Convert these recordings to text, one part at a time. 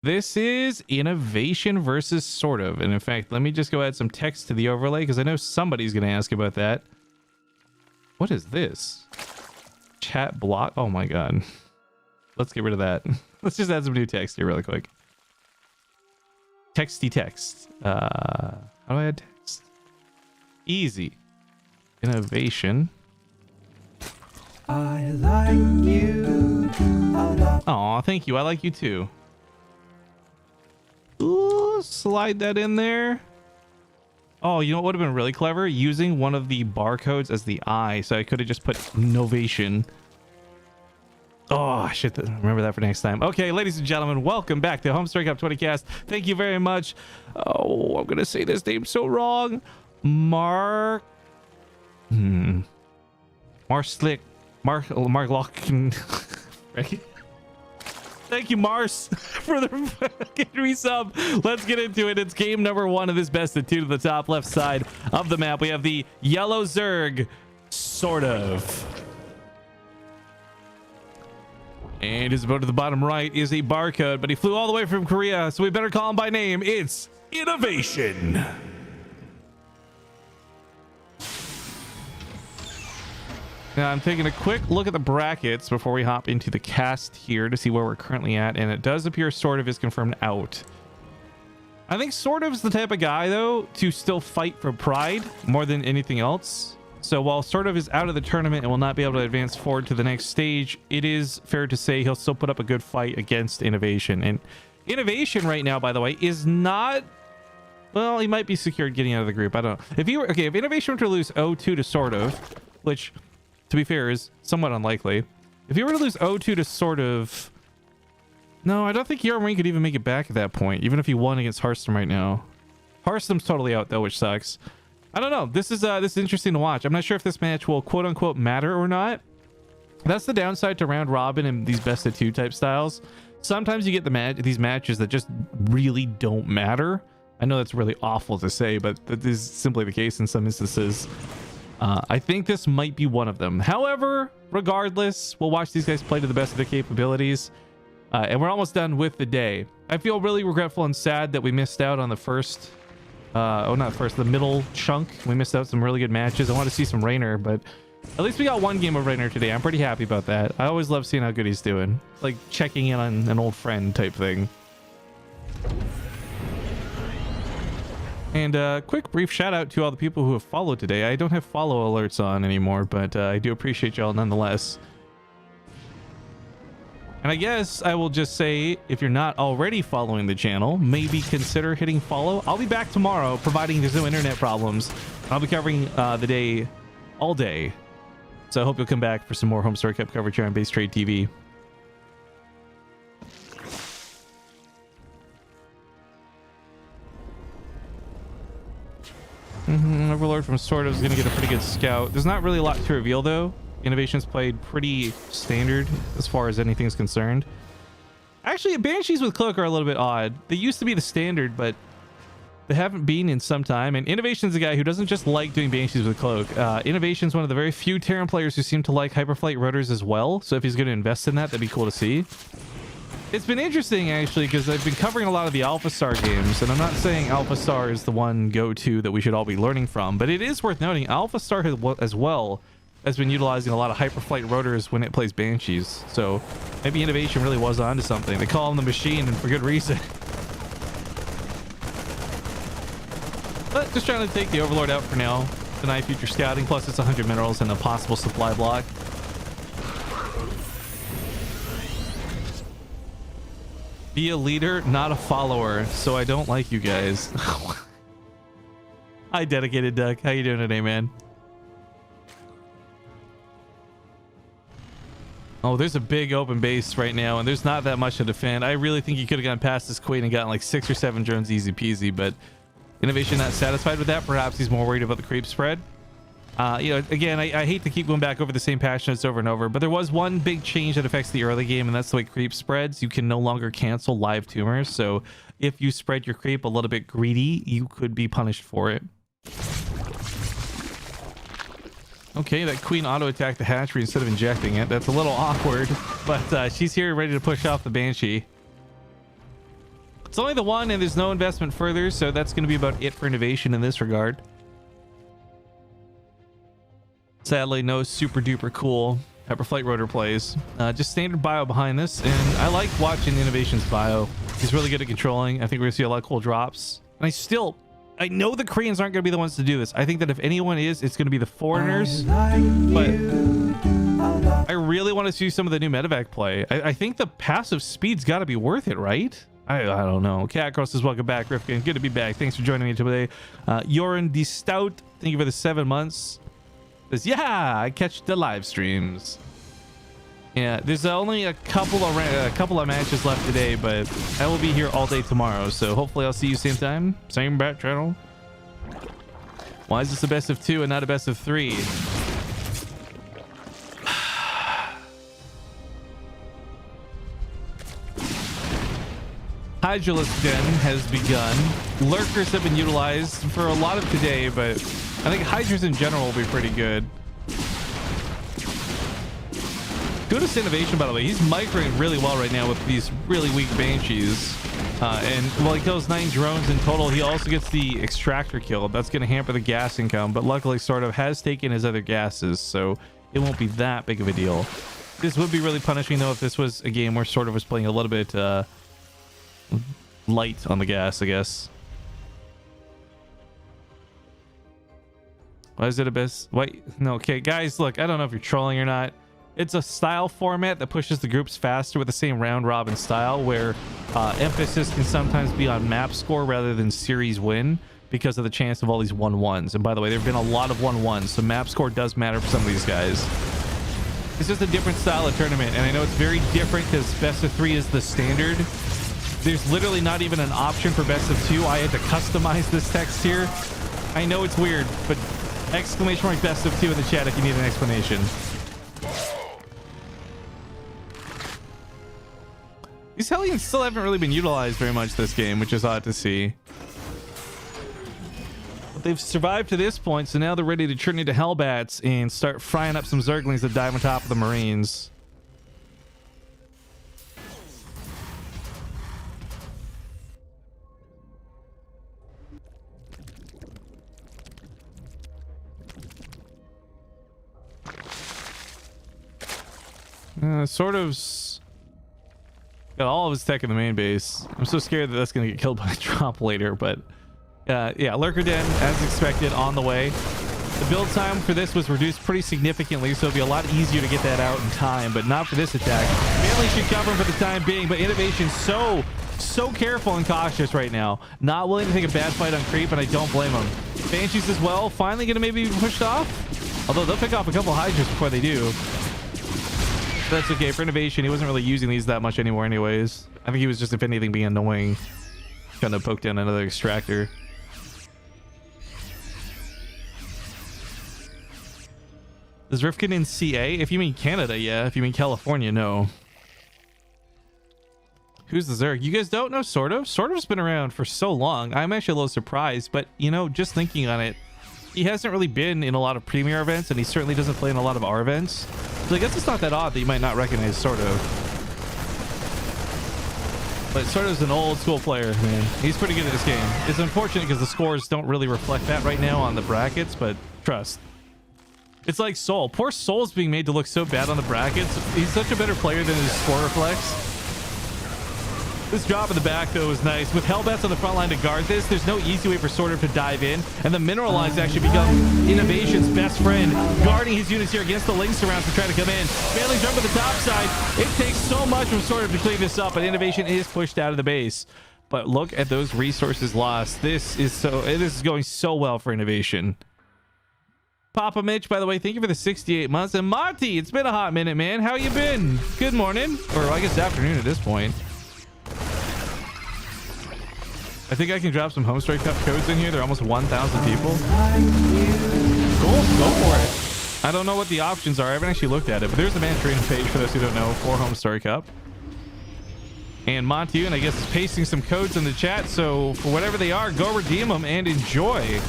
This is Innovation versus Sortof. And in fact, let me just go add some text to the overlay because I know somebody's going to ask about that. What is this? Chat block? Oh my god. Let's get rid of that. Let's just add some new text here really quick. Texty text. How do I add text? Easy. Innovation. I like you. Aw, thank you. I like you too. Ooh, slide that in there. Oh, you know what would have been really clever? Using one of the barcodes as the I, so I could have just put innovation. Oh, I should remember that for next time. Okay, ladies and gentlemen, welcome back to Homestory Cup 20 Cast. Thank you very much. Oh, I'm gonna say this name so wrong. Mark Locken. Thank you, Mars, for the resub. Let's get into it. It's game number 1 of this best of 2 to the top left side of the map. We have the yellow Zerg, Sortof. And his boat to the bottom right is a barcode, but he flew all the way from Korea, so we better call him by name. It's Innovation. Now I'm taking a quick look at the brackets before we hop into the cast here to see where we're currently at, and it does appear Sortof is confirmed out. I think Sortof's the type of guy, though, to still fight for pride more than anything else. So while Sortof is out of the tournament and will not be able to advance forward to the next stage, it is fair to say he'll still put up a good fight against Innovation. And Innovation right now, by the way, is not... Well, he might be secured getting out of the group. I don't know. If Innovation were to lose 0-2 to Sortof, which... to be fair, is somewhat unlikely. If you were to lose 0-2 to Sortof... No, I don't think Yarmarine could even make it back at that point, even if he won against Hearthstone right now. Hearthstone's totally out, though, which sucks. I don't know. This is interesting to watch. I'm not sure if this match will quote-unquote matter or not. That's the downside to round robin and these best of 2 type styles. Sometimes you get these matches that just really don't matter. I know that's really awful to say, but that is simply the case in some instances. I think this might be one of them. However, regardless, we'll watch these guys play to the best of their capabilities. And we're almost done with the day. I feel really regretful and sad that we missed out on the first... the middle chunk. We missed out some really good matches. I want to see some Rainer, but at least we got one game of Rainer today. I'm pretty happy about that. I always love seeing how good he's doing. Like checking in on an old friend type thing. And quick brief shout out to all the people who have followed today. I don't have follow alerts on anymore, but I do appreciate y'all nonetheless. And I guess I will just say, if you're not already following the channel, maybe consider hitting follow. I'll be back tomorrow, providing there's no internet problems. I'll be covering the day all day. So I hope you'll come back for some more Homestory Cup coverage here on Base Trade TV. Overlord from Sortof is going to get a pretty good scout. There's not really a lot to reveal, though. Innovation's played pretty standard as far as anything's concerned. Actually, Banshees with Cloak are a little bit odd. They used to be the standard, but they haven't been in some time. And Innovation's a guy who doesn't just like doing Banshees with Cloak. Innovation's one of the very few Terran players who seem to like Hyperflight rotors as well. So if he's going to invest in that, that'd be cool to see. It's been interesting, actually, because I've been covering a lot of the Alpha Star games, and I'm not saying Alpha Star is the one go-to that we should all be learning from, but it is worth noting Alpha Star as well has been utilizing a lot of Hyperflight rotors when it plays Banshees. So maybe Innovation really was onto something. They call him the machine, and for good reason. But just trying to take the Overlord out for now. Deny future scouting, plus it's 100 minerals and a possible supply block. Be a leader, not a follower, so I don't like you guys. Hi, Dedicated Duck. How you doing today, man? Oh, there's a big open base right now, and there's not that much to defend. I really think he could have gone past this queen and gotten like 6 or 7 drones easy peasy, but Innovation not satisfied with that. Perhaps he's more worried about the creep spread. You know, again, I hate to keep going back over the same patch notes over and over, but there was one big change that affects the early game, and that's the way creep spreads. You can no longer cancel live tumors, so if you spread your creep a little bit greedy, you could be punished for it. Okay, that queen auto-attacked the hatchery instead of injecting it. That's a little awkward, but she's here ready to push off the Banshee. only the one, and there's no investment further, so that's going to be about it for innovation in this regard. Sadly, no super duper cool Hyperflight rotor plays. Just standard bio behind this, and I like watching Innovation's bio. He's really good at controlling. I think we're going to see a lot of cool drops. And I know the Koreans aren't going to be the ones to do this. I think that if anyone is, it's going to be the foreigners. But I really want to see some of the new medevac play. I think the passive speed's got to be worth it, right? I don't know. Catcross says, welcome back, Rifkin. Good to be back. Thanks for joining me today. Joran D. Stout, thank you for the 7 months. Says, yeah, I catch the live streams. Yeah, there's only a couple of matches left today, but I will be here all day tomorrow, so hopefully I'll see you same time, same bat channel. Why is this a best of 2 and not a best of 3? Hydralisk Den has begun. Lurkers have been utilized for a lot of today, but I think Hydras in general will be pretty good. Kudos to Innovation, by the way. He's microing really well right now with these really weak Banshees. And while he kills 9 drones in total, he also gets the extractor kill. That's going to hamper the gas income, but luckily Sortof has taken his other gases, so it won't be that big of a deal. This would be really punishing, though, if this was a game where Sortof was playing a little bit light on the gas, I guess. Why is it a best? Wait, no, okay, guys, look, I don't know if you're trolling or not. It's a style format that pushes the groups faster with the same round robin style, where emphasis can sometimes be on map score rather than series win because of the chance of all these 1-1s. And by the way, there have been a lot of 1-1s, so map score does matter for some of these guys. It's just a different style of tournament, and I know it's very different because best of 3 is the standard. There's literally not even an option for best of 2. I had to customize this text here. I know it's weird, but exclamation mark best of 2 in the chat if you need an explanation. These Hellions still haven't really been utilized very much this game, which is odd to see. But they've survived to this point, so now they're ready to turn into Hellbats and start frying up some Zerglings that dive on top of the Marines. Sort of got all of his tech in the main base. I'm so scared that that's going to get killed by a drop later, but yeah, Lurker Den, as expected, on the way. The build time for this was reduced pretty significantly, so it'd be a lot easier to get that out in time, but not for this attack. Manly should cover him for the time being, but Innovation's so careful and cautious right now. Not willing to take a bad fight on creep, and I don't blame him. Banshees as well, finally going to maybe be pushed off, although they'll pick off a couple Hydras before they do. That's okay. For Innovation, he wasn't really using these that much anymore anyways. I think he was just, if anything, being annoying. Kind of poked down another extractor. Is Rifkin in CA? If you mean Canada, yeah. If you mean California, no. Who's the Zerg? You guys don't know Sortof? Sortof's been around for so long. I'm actually a little surprised, but, you know, just thinking on it, he hasn't really been in a lot of premier events, and he certainly doesn't play in a lot of our events. So I guess it's not that odd that you might not recognize Sortof. But Sortof's an old school player, man. He's pretty good at this game. It's unfortunate because the scores don't really reflect that right now on the brackets, but trust. It's like Soul. Poor Soul's being made to look so bad on the brackets. He's such a better player than his score reflects. This drop in the back, though, is nice. With Hellbats on the front line to guard this, there's no easy way for Sortof to dive in, and the mineral lines actually become Innovation's best friend, guarding his units here against the Lynx rounds to try to come in. Failing jump to the top side. It takes so much from Sortof to clean this up, but Innovation is pushed out of the base. But look at those resources lost. This is going so well for Innovation. Papa Mitch, by the way, thank you for the 68 months. And Monty, it's been a hot minute, man. How you been? Good morning, or I guess afternoon at this point. I think I can drop some Homestory Cup codes in here. They're almost 1,000 people. Cool, go for it. I don't know what the options are. I haven't actually looked at it, but there's the man trading page for those who don't know for Homestory Cup. And Monty, and I guess, is pasting some codes in the chat. So for whatever they are, go redeem them and enjoy.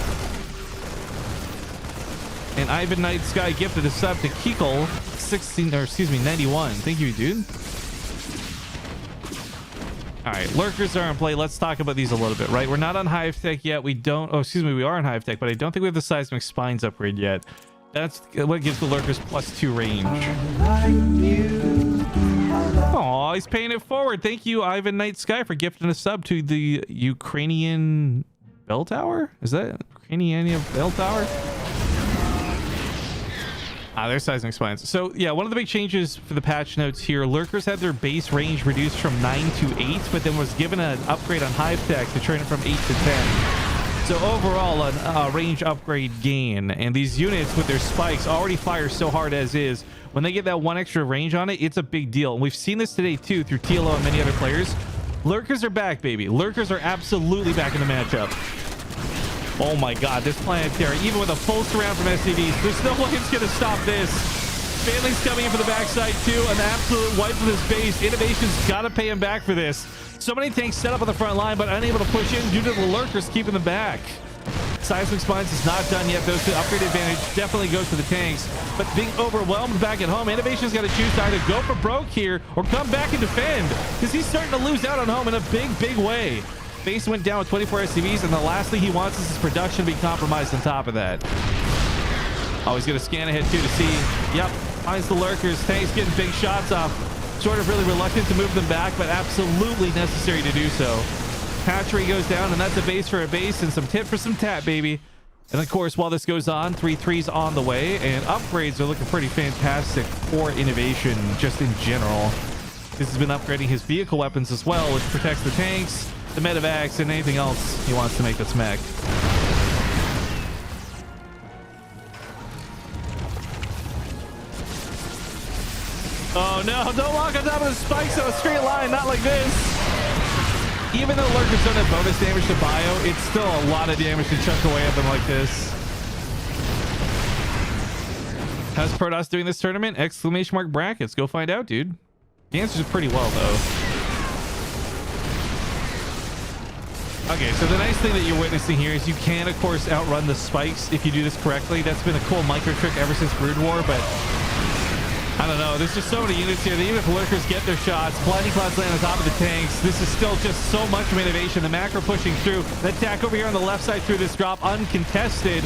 And Ivan Night Sky gifted a sub to Kikol 91. Thank you, dude. All right, lurkers are in play. Let's talk about these a little bit, right? We're not on Hive Tech yet. We don't... Oh, excuse me. We are on Hive Tech, but I don't think we have the Seismic Spines upgrade yet. That's what gives the lurkers +2 range. Oh, he's paying it forward. Thank you, Ivan Night Sky, for gifting a sub to the Ukrainian bell tower. Is that Ukrainian bell tower? There's Seismic Spines. So yeah, one of the big changes for the patch notes here, lurkers had their base range reduced from 9 to 8, but then was given an upgrade on Hive Tech to turn it from 8 to 10. So overall, a range upgrade gain. And these units with their spikes already fire so hard as is. When they get that 1 extra range on it, it's a big deal. And we've seen this today too through TLO and many other players. Lurkers are back, baby. Lurkers are absolutely back in the matchup. Oh my god, this planetary, even with a full surround from SCVs, there's no way it's going to stop this. Stanley's coming in for the backside too, an absolute wipe of his base. Innovation's got to pay him back for this. So many tanks set up on the front line, but unable to push in due to the lurkers keeping them back. Seismic Spines is not done yet. Those two upgrade advantage definitely goes to the tanks, but being overwhelmed back at home, Innovation's got to choose to either go for broke here or come back and defend, because he's starting to lose out on home in a big way. Base went down with 24 SCVs, and the last thing he wants is his production to be compromised on top of that. Oh, he's going to scan ahead too to see. Yep, finds the lurkers. Tanks getting big shots off. Sort of really reluctant to move them back, but absolutely necessary to do so. Hatchery goes down, and that's a base for a base and some tit for some tat, baby. And of course, while this goes on, 3-3's on the way, and upgrades are looking pretty fantastic for Innovation just in general. This has been upgrading his vehicle weapons as well, which protects the tanks, the medevacs, and anything else he wants to make this mech. Oh no, don't walk on top of the spikes on a straight line, not like this. Even though lurkers don't have bonus damage to bio, it's still a lot of damage to chuck away at them like this. How's Protoss doing this tournament? Exclamation mark brackets. Go find out, dude. The answer's pretty well, though. Okay, so the nice thing that you're witnessing here is you can, of course, outrun the spikes if you do this correctly. That's been a cool micro trick ever since Brood War, but I don't know. There's just so many units here that even if lurkers get their shots, blinding clouds land on top of the tanks. This is still just so much innovation. The macro pushing through. The attack over here on the left side through this drop uncontested.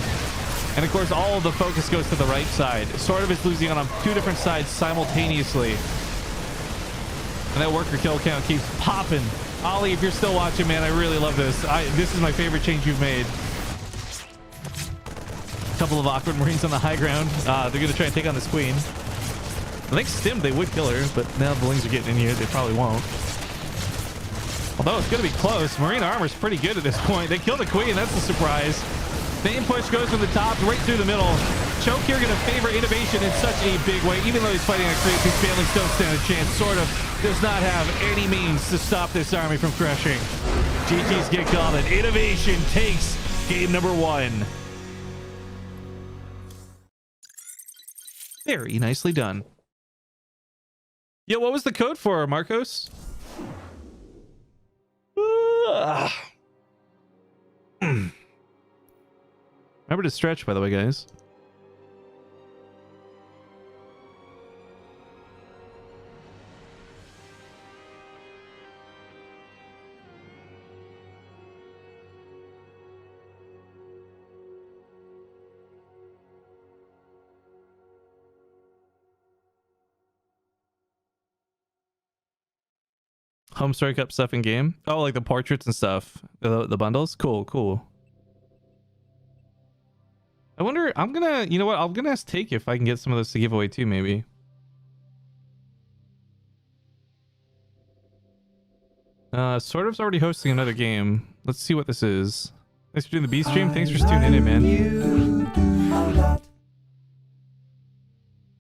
And of course, all of the focus goes to the right side. Sortof is losing on two different sides simultaneously. And that worker kill count keeps popping. Ollie, if you're still watching, man, I really love this. This is my favorite change you've made. A couple of awkward Marines on the high ground. They're going to try and take on this queen. I think stim they would kill her, but now the Lings are getting in here. They probably won't. Although it's going to be close. Marine armor's pretty good at this point. They killed the queen. That's a surprise. Main push goes from the top right through the middle. Choke here going to favor Innovation in such a big way. Even though he's fighting a creep, his families don't stand a chance. Sortof does not have any means to stop this army from crushing. GTs get called, and Innovation takes game number 1. Very nicely done. Yo, what was the code for, Marcos? Remember to stretch, by the way, guys. Homestory Cup stuff in game. Oh, like the portraits and stuff. The bundles. Cool. I wonder, I'm gonna, you know what? I'm gonna ask Take if I can get some of those to give away too, maybe. Sortof's already hosting another game. Let's see what this is. Thanks for doing the B stream. Thanks for tuning in, man.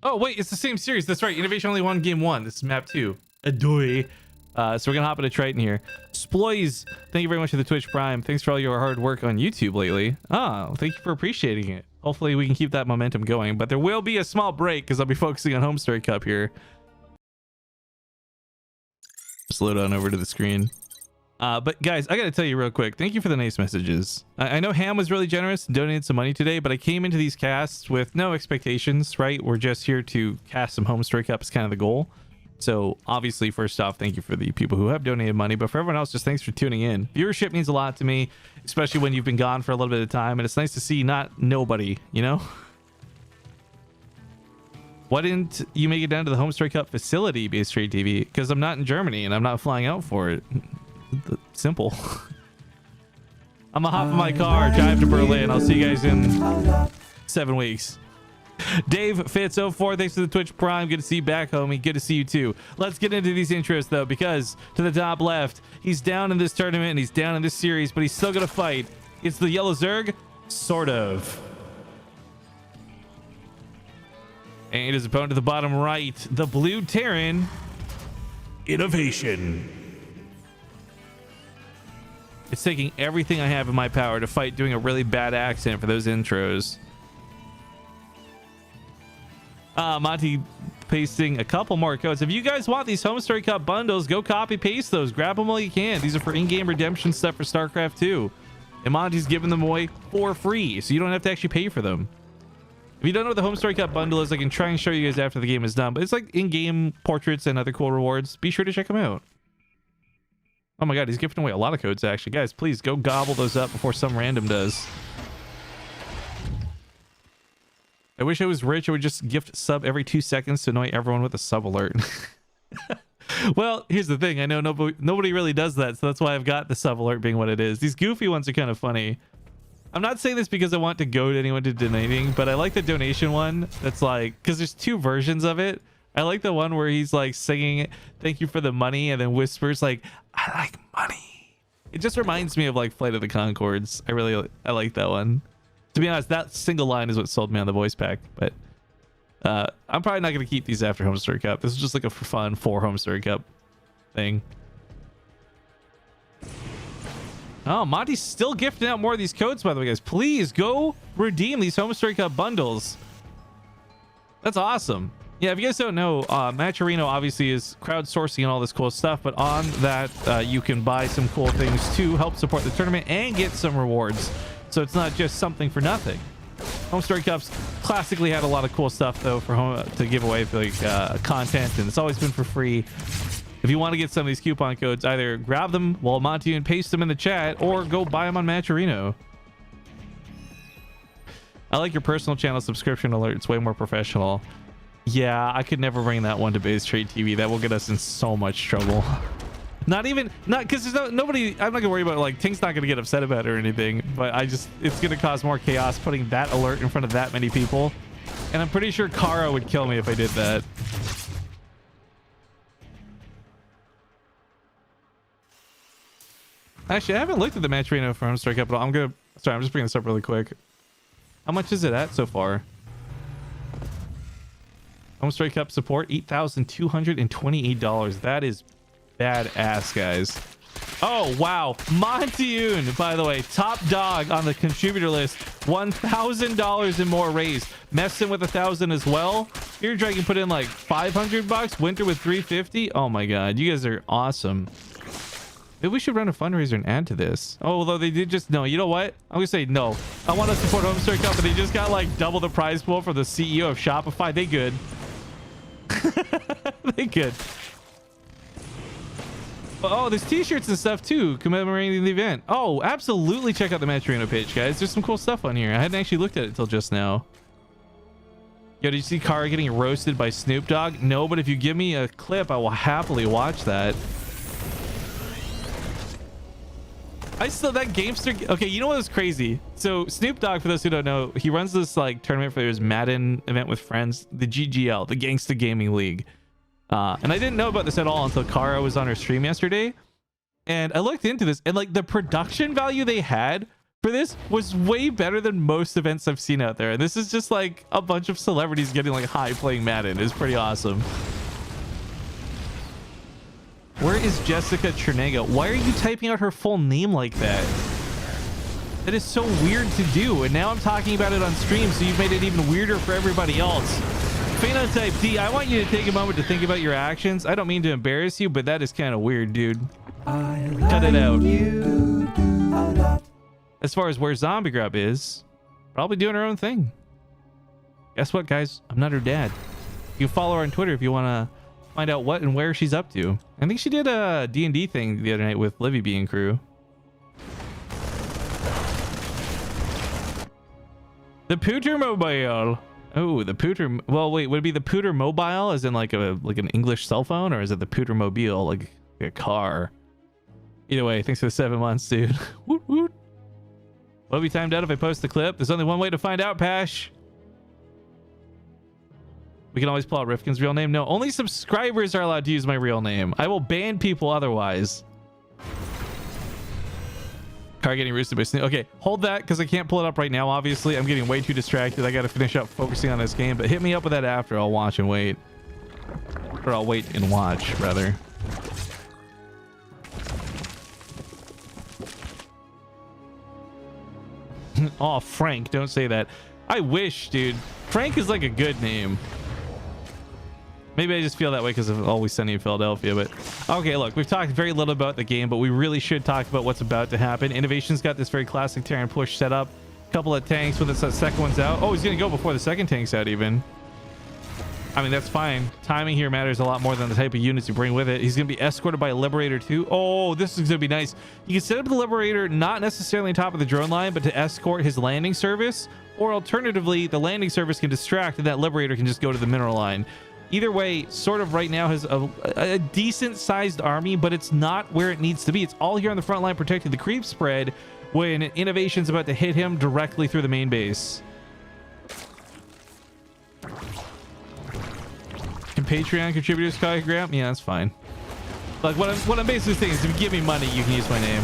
Oh, wait, it's the same series. That's right. Innovation only won game 1. This is map 2. Adoy. So we're gonna hop into Triton here. Sploys, thank you very much for the Twitch Prime. Thanks for all your hard work on YouTube lately. Oh, thank you for appreciating it. Hopefully we can keep that momentum going, but there will be a small break because I'll be focusing on Homestory Cup here. Just load on over to the screen. But guys, I gotta tell you real quick, thank you for the nice messages. I know Ham was really generous and donated some money today, but I came into these casts with no expectations, right? We're just here to cast some Homestory Cup is kind of the goal. So obviously, first off, thank you for the people who have donated money, but for everyone else, just thanks for tuning in. Viewership means a lot to me, especially when you've been gone for a little bit of time, and it's nice to see not nobody, you know? Why didn't you make it down to the Homestory Cup facility, Be Straight TV? Because I'm not in Germany and I'm not flying out for it. Simple. I'm gonna hop in my car, drive to Berlin. I'll see you guys in 7 weeks. Dave Fitz 04, thanks for the Twitch Prime. Good to see you back, homie. Good to see you too. Let's get into these intros though, because to the top left, he's down in this tournament and he's down in this series, but he's still gonna fight. It's the yellow Zerg, Sortof. And his opponent to the bottom right, the blue Terran, Innovation. It's taking everything I have in my power to fight doing a really bad accent for those intros. Monty pasting a couple more codes. If you guys want these Homestory Cup bundles, go copy paste those. Grab them while you can. These are for in-game redemption stuff for Starcraft 2. And Monty's giving them away for free, so you don't have to actually pay for them. If you don't know what the Homestory Cup bundle is, I can try and show you guys after the game is done. But it's like in-game portraits and other cool rewards. Be sure to check them out. Oh my god, he's gifting away a lot of codes, actually. Guys, please go gobble those up before some random does. I wish I was rich. I would just gift sub every 2 seconds to annoy everyone with a sub alert. Well, here's the thing. I know nobody really does that, so that's why I've got the sub alert being what it is. These goofy ones are kind of funny. I'm not saying this because I want to goad anyone to donating, but I like the donation one that's like, because there's 2 versions of it. I like the one where he's like singing thank you for the money and then whispers like, I like money. It just reminds me of like Flight of the Conchords. I like that one. To be honest, that single line is what sold me on the voice pack, but I'm probably not going to keep these after Homestory Cup. This is just like a for fun for Homestory Cup thing. Oh, Monty's still gifting out more of these codes, by the way, guys. Please go redeem these Homestory Cup bundles. That's awesome. Yeah, if you guys don't know, Matcherino obviously is crowdsourcing and all this cool stuff, but on that, you can buy some cool things to help support the tournament and get some rewards. So it's not just something for nothing. Homestory Cups classically had a lot of cool stuff though for to give away for like content, and it's always been for free. If you want to get some of these coupon codes, either grab them while Monty and paste them in the chat, or go buy them on Matcherino. I like your personal channel subscription alert. It's way more professional. Yeah, I could never bring that one to Base Trade TV. That will get us in so much trouble. Not because there's nobody. I'm not gonna worry about like Tink's not gonna get upset about it or anything, but it's gonna cause more chaos putting that alert in front of that many people, and I'm pretty sure Kara would kill me if I did that. Actually, I haven't looked at the Matcherino for Homestory Cup, but I'm just bringing this up really quick. How much is it at so far? Homestory Cup support $8,228. That is badass, guys. Oh wow, Montyune, by the way, top dog on the contributor list. $1,000 and more raised. Messing with 1,000 as well. Fear Dragon put in like $500. Winter with $350. Oh my god, you guys are awesome. Maybe we should run a fundraiser and add to this. Oh, although they did just no. You know what? I'm gonna say no. I want to support Homestory Cup, but they just got like double the prize pool for the CEO of Shopify. They good. They good. Oh, there's t-shirts and stuff too commemorating the event. Oh, absolutely check out the Matcherino page, guys. There's some cool stuff on here. I hadn't actually looked at it till just now. Yo, did you see Kara getting roasted by Snoop Dogg? No, but if you give me a clip, I will happily watch that. That Gamester. Okay, you know what was crazy? So Snoop Dogg, for those who don't know, he runs this like tournament for his Madden event with friends, the GGL, the Gangsta Gaming League. And I didn't know about this at all until Kara was on her stream yesterday. And I looked into this, and like the production value they had for this was way better than most events I've seen out there. And this is just like a bunch of celebrities getting like high playing Madden. It's pretty awesome. Where is Jessica Chernega? Why are you typing out her full name like that? That is so weird to do. And now I'm talking about it on stream, so you've made it even weirder for everybody else. Phenotype D, I want you to take a moment to think about your actions. I don't mean to embarrass you, but that is kind of weird, dude. Cut it out. As far as where Zombie Grub is, probably doing her own thing. Guess what, guys? I'm not her dad. You can follow her on Twitter if you want to find out what and where she's up to. I think she did a D&D thing the other night with Livy B and crew. The Pooter Mobile. Oh, the Pooter. Well, wait, would it be the Pooter Mobile as in like an English cell phone, or is it the Pooter Mobile like a car? Either way, thanks for the 7 months, dude. Woot woot. Will it be timed out if I post the clip? There's only one way to find out, Pash. We can always pull out Rifkin's real name. No, only subscribers are allowed to use my real name. I will ban people otherwise. Car getting roosted by Snoop. Okay, hold that because I can't pull it up right now. Obviously, I'm getting way too distracted. I got to finish up focusing on this game, but hit me up with that after. I'll watch and wait. Or I'll wait and watch, rather. Oh, Frank, don't say that. I wish, dude. Frank is like a good name. Maybe I just feel that way because of Always Sunny in Philadelphia, but okay, look, we've talked very little about the game, but we really should talk about what's about to happen. Innovation's got this very classic tear and push setup. Couple of tanks when the second one's out. Oh, he's gonna go before the second tank's out even. I mean, that's fine. Timing here matters a lot more than the type of units you bring with it. He's gonna be escorted by a Liberator too. Oh, this is gonna be nice. You can set up the Liberator not necessarily on top of the drone line, but to escort his landing service, or alternatively, the landing service can distract and that Liberator can just go to the mineral line. Either way, sort of right now has a decent sized army, but it's not where it needs to be. It's all here on the front line protecting the creep spread when Innovation's about to hit him directly through the main base. Can Patreon contributors call you Graham? Yeah, that's fine. Like what I'm basically saying is if you give me money, you can use my name.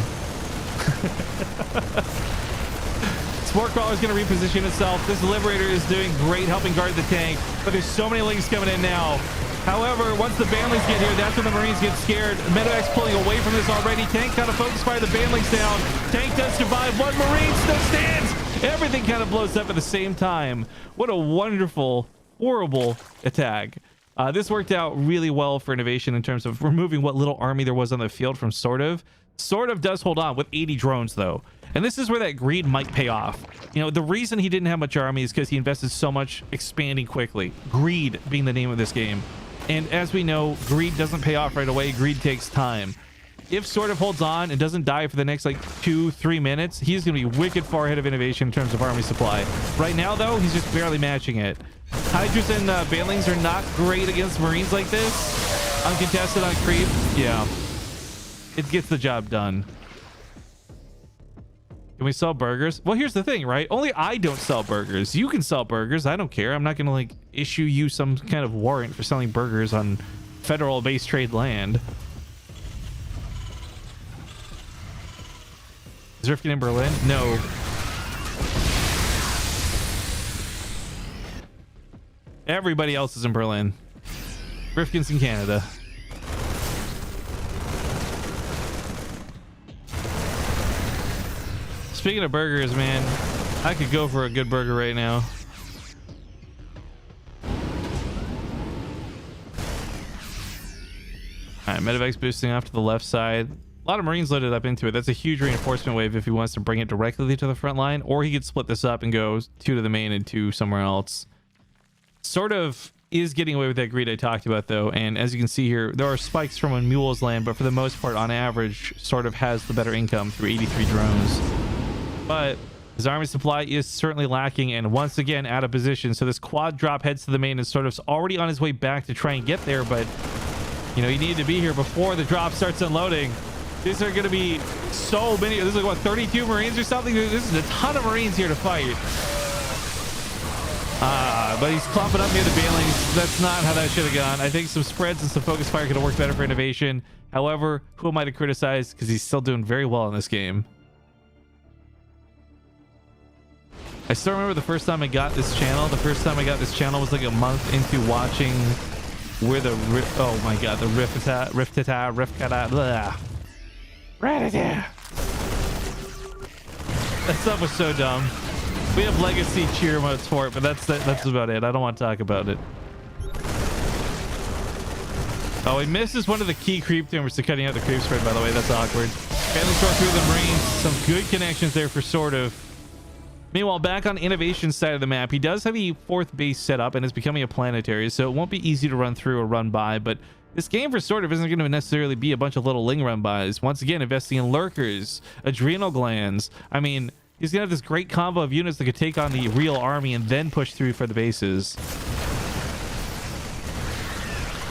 Sport Crawler is going to reposition itself. This Liberator is doing great helping guard the tank, but there's so many links coming in now. However, once the Banlings get here, that's when the Marines get scared. Medevacs pulling away from this already. Tank kind of focus fire the Banlings down. Tank does survive. One Marine still stands. Everything kind of blows up at the same time. What a wonderful, horrible attack. This worked out really well for Innovation in terms of removing what little army there was on the field from Sortof. Sortof does hold on with 80 drones though. And this is where that greed might pay off. You know, the reason he didn't have much army is because he invested so much expanding quickly. Greed being the name of this game. And as we know, greed doesn't pay off right away. Greed takes time. If Sortof holds on and doesn't die for the next like 2-3 minutes, he's going to be wicked far ahead of Innovation in terms of army supply. Right now, though, he's just barely matching it. Hydras and Banelings are not great against Marines like this. Uncontested on creep. Yeah. It gets the job done. Can we sell burgers? Well, here's the thing, right? Only I don't sell burgers. You can sell burgers. I don't care. I'm not going to like issue you some kind of warrant for selling burgers on federal base trade land. Is Rifkin in Berlin? No. Everybody else is in Berlin. Rifkin's in Canada. Speaking of burgers, man, I could go for a good burger right now. All right, Medevac's boosting off to the left side. A lot of Marines loaded up into it. That's a huge reinforcement wave if he wants to bring it directly to the front line, or he could split this up and go 2 to the main and 2 somewhere else. Sort of is getting away with that greed I talked about, though, and as you can see here, there are spikes from when mules land, but for the most part, on average, sort of has the better income through 83 drones. But his army supply is certainly lacking, and once again out of position. So this quad drop heads to the main, and sort of already on his way back to try and get there, but you know, you need to be here before the drop starts unloading. These are going to be so many. This is like what, 32 Marines or something? This is a ton of Marines here to fight. But he's clumping up near the Banelings. That's not how that should have gone. I think some spreads and some focus fire could have worked better for Innovation. However, who am I to criticize? Because he's still doing very well in this game. I still remember the first time I got this channel. The first time I got this channel was like a month into watching where the oh my god, the Riftata, blah. That stuff was so dumb. We have legacy cheer modes for it, but that's about it. I don't want to talk about it. Oh, he misses one of the key creep timbers to cutting out the creep spread, by the way. That's awkward. Family throw through the Marines. Some good connections there for Sortof. Meanwhile, back on Innovation side of the map, he does have a 4th base set up and is becoming a planetary, so it won't be easy to run through or run by, but This game for Sortof isn't going to necessarily be a bunch of little ling run buys. Once again, investing in lurkers, adrenal glands. I mean, he's going to have this great combo of units that could take on the real army and then push through for the bases.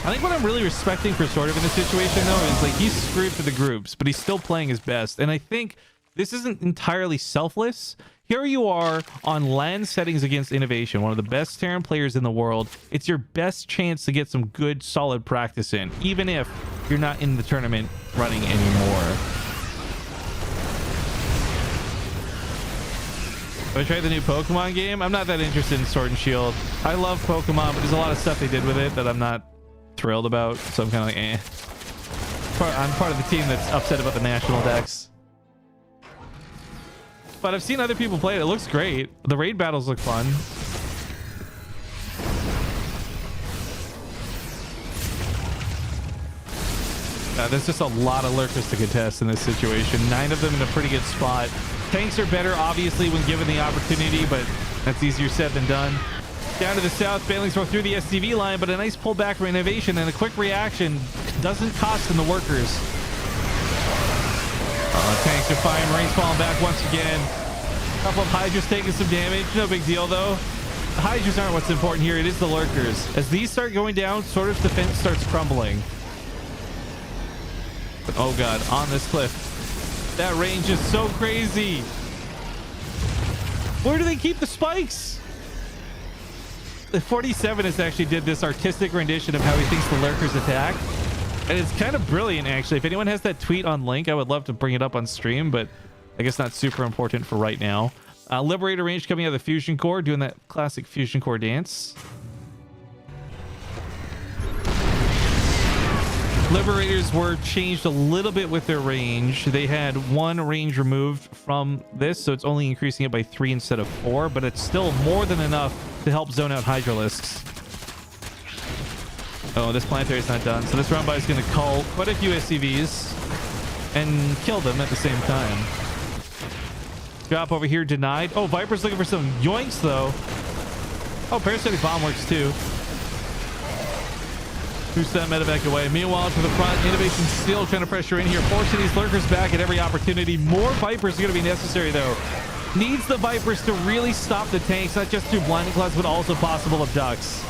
I think what I'm really respecting for Sortof in this situation, though, is like he's screwed for the groups, but he's still playing his best. And I think this isn't entirely selfless. Here you are on land settings against Innovation, one of the best Terran players in the world. It's your best chance to get some good, solid practice in, even if you're not in the tournament running anymore. Have I tried the new Pokemon game? I'm not that interested in Sword and Shield. I love Pokemon, but there's a lot of stuff they did with it that I'm not thrilled about, so I'm kind of like, eh. I'm part of the team that's upset about the national decks. But I've seen other people play it. It looks great. The raid battles look fun. There's just a lot of lurkers to contest in this situation. 9 of them in a pretty good spot. Tanks are better, obviously, when given the opportunity, but that's easier said than done. Down to the south, Bailings go through the SCV line, but a nice pullback from Innovation and a quick reaction doesn't cost them the workers. Tanks are fine. Marines falling back once again. A couple of Hydras taking some damage. No big deal, though. The Hydras aren't what's important here. It is the lurkers. As these start going down, Sortof's defense starts crumbling. But, oh god, on this cliff. That range is so crazy. Where do they keep the spikes? The 47 has actually did this artistic rendition of how he thinks the lurkers attack. And it's kind of brilliant, actually. If anyone has that tweet on link, I would love to bring it up on stream, but I guess not super important for right now. Liberator range coming out of the Fusion Core, doing that classic Fusion Core dance. Liberators were changed a little bit with their range. They had 1 range removed from this, so it's only increasing it by 3 instead of 4, but it's still more than enough to help zone out Hydralisks. Oh, this planetary is not done. So this round by is going to call quite a few SCVs and kill them at the same time. Drop over here denied. Oh, Viper's looking for some yoinks, though. Oh, Parasitic Bomb works, too. Boost that medevac away. Meanwhile, to the front, Innovation still trying to pressure in here, forcing these lurkers back at every opportunity. More Vipers are going to be necessary, though. Needs the Vipers to really stop the tanks, not just through Blinding Clouds, but also possible abducts.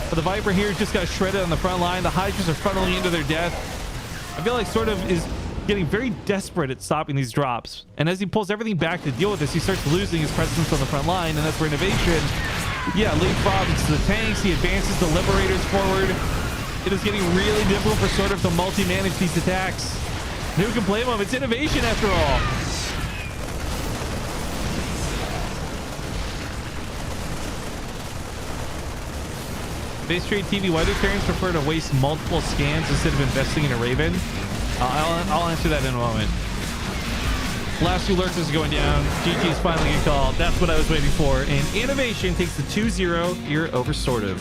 But the Viper here just got shredded on the front line. The Hydras are funneling into their death. I feel like Sortof is getting very desperate at stopping these drops. And as he pulls everything back to deal with this, he starts losing his presence on the front line. And that's where Innovation, leapfrogs into the tanks. He advances the Liberators forward. It is getting really difficult for Sortof to multi-manage these attacks. Who can blame him? It's Innovation after all. Base trade TV, why do Terrans prefer to waste multiple scans instead of investing in a Raven? I'll answer that in a moment. Last 2 lurkers are going down. GG is finally getting called. That's what I was waiting for. And Innovation takes the 2-0 here over Sortof.